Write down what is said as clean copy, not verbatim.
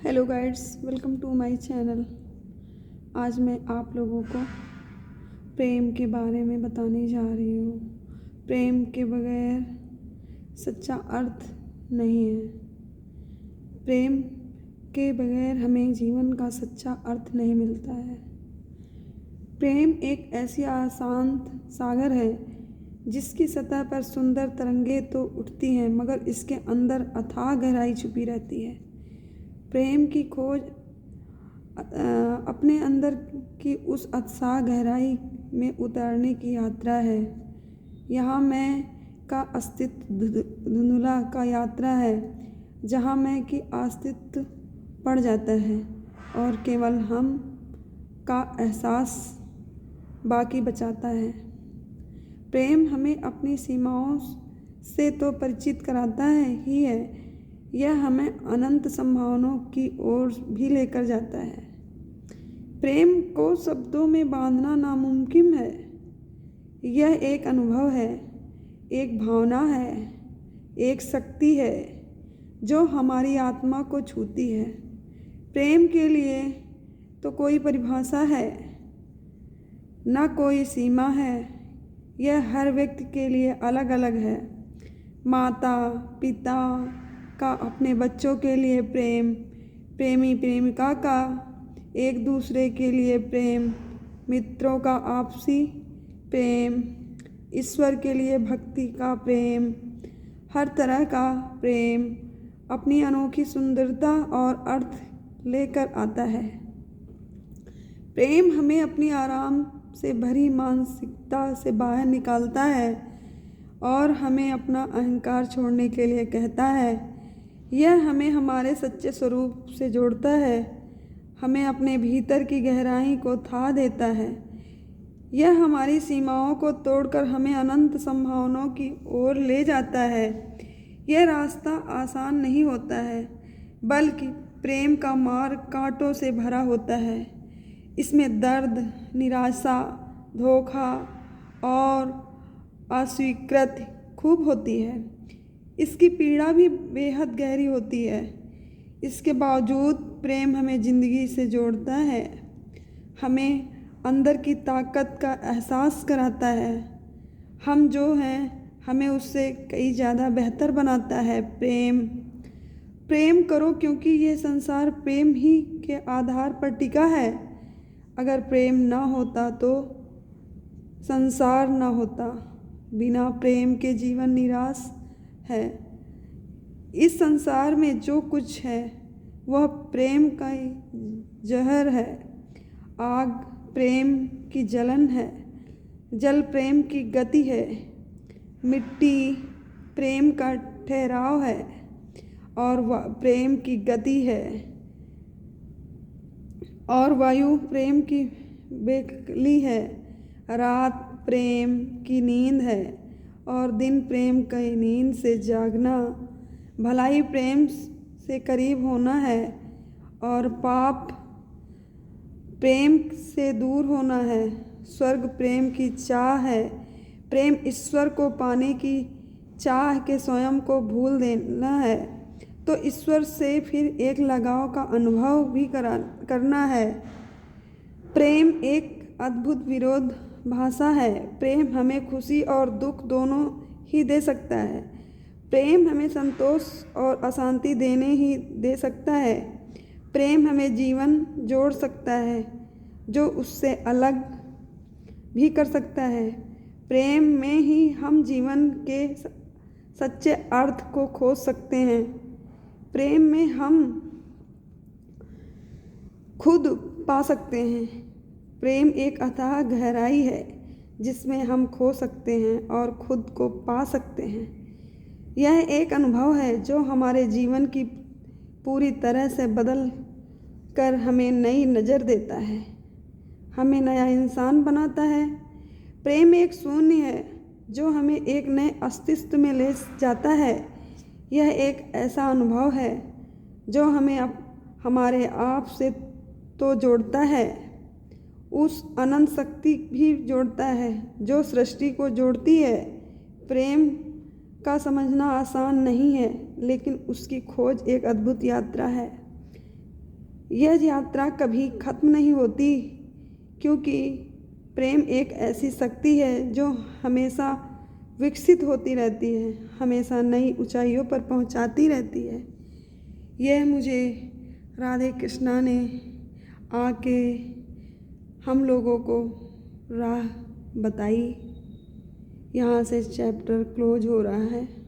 Hello guides, welcome to my channel. आज मैं आप लोगों को प्रेम के बारे में बताने जा रही हूँ। प्रेम के बगैर सच्चा अर्थ नहीं है। प्रेम के बगैर हमें जीवन का सच्चा अर्थ नहीं मिलता है। प्रेम एक ऐसी अशांत सागर है जिसकी सतह पर सुंदर तरंगे तो उठती हैं, मगर इसके अंदर अथाह गहराई छुपी रहती है। प्रेम की खोज अपने अंदर की उस अथाह गहराई में उतरने की यात्रा है। यहाँ मैं का अस्तित्व धुंधला का यात्रा है, जहाँ मैं की अस्तित्व पड़ जाता है और केवल हम का एहसास बाकी बचाता है। प्रेम हमें अपनी सीमाओं से तो परिचित कराता ही है, यह हमें अनंत संभावनाओं की ओर भी लेकर जाता है। प्रेम को शब्दों में बांधना नामुमकिन है। यह एक अनुभव है, एक भावना है, एक शक्ति है जो हमारी आत्मा को छूती है। प्रेम के लिए तो कोई परिभाषा है ना कोई सीमा है। यह हर व्यक्ति के लिए अलग अलग है। माता पिता का अपने बच्चों के लिए प्रेम, प्रेमी प्रेमिका का एक दूसरे के लिए प्रेम, मित्रों का आपसी प्रेम, ईश्वर के लिए भक्ति का प्रेम, हर तरह का प्रेम अपनी अनोखी सुंदरता और अर्थ लेकर आता है। प्रेम हमें अपनी आराम से भरी मानसिकता से बाहर निकालता है और हमें अपना अहंकार छोड़ने के लिए कहता है। यह हमें हमारे सच्चे स्वरूप से जोड़ता है, हमें अपने भीतर की गहराई को था देता है। यह हमारी सीमाओं को तोड़कर हमें अनंत संभावनाओं की ओर ले जाता है। यह रास्ता आसान नहीं होता है, बल्कि प्रेम का मार्ग कांटों से भरा होता है। इसमें दर्द, निराशा, धोखा और अस्वीकृति खूब होती है। इसकी पीड़ा भी बेहद गहरी होती है। इसके बावजूद प्रेम हमें ज़िंदगी से जोड़ता है, हमें अंदर की ताकत का एहसास कराता है। हम जो हैं हमें उससे कई ज़्यादा बेहतर बनाता है। प्रेम करो, क्योंकि ये संसार प्रेम ही के आधार पर टिका है। अगर प्रेम ना होता तो संसार ना होता। बिना प्रेम के जीवन निराश है। इस संसार में जो कुछ है वह प्रेम का जहर है। आग प्रेम की जलन है, जल प्रेम की गति है, मिट्टी प्रेम का ठहराव है और प्रेम की गति है, और वायु प्रेम की बेकली है। रात प्रेम की नींद है और दिन प्रेम की नींद से जागना। भलाई प्रेम से करीब होना है और पाप प्रेम से दूर होना है। स्वर्ग प्रेम की चाह है। प्रेम ईश्वर को पाने की चाह के स्वयं को भूल देना है, तो ईश्वर से फिर एक लगाव का अनुभव भी करना है। प्रेम एक अद्भुत विरोध भाषा है। प्रेम हमें खुशी और दुख दोनों ही दे सकता है। प्रेम हमें संतोष और अशांति देने ही दे सकता है। प्रेम हमें जीवन जोड़ सकता है, जो उससे अलग भी कर सकता है। प्रेम में ही हम जीवन के सच्चे अर्थ को खोज सकते हैं। प्रेम में हम खुद पा सकते हैं। प्रेम एक अथाह गहराई है जिसमें हम खो सकते हैं और खुद को पा सकते हैं। यह एक अनुभव है जो हमारे जीवन की पूरी तरह से बदल कर हमें नई नज़र देता है, हमें नया इंसान बनाता है। प्रेम एक शून्य है जो हमें एक नए अस्तित्व में ले जाता है। यह एक ऐसा अनुभव है जो हमें हमारे आप से तो जोड़ता है, उस अनंत शक्ति भी जोड़ता है जो सृष्टि को जोड़ती है। प्रेम का समझना आसान नहीं है, लेकिन उसकी खोज एक अद्भुत यात्रा है। यह यात्रा कभी ख़त्म नहीं होती, क्योंकि प्रेम एक ऐसी शक्ति है जो हमेशा विकसित होती रहती है, हमेशा नई ऊंचाइयों पर पहुंचाती रहती है। यह मुझे राधे कृष्णा ने आके हम लोगों को राह बताई। यहाँ से चैप्टर क्लोज हो रहा है।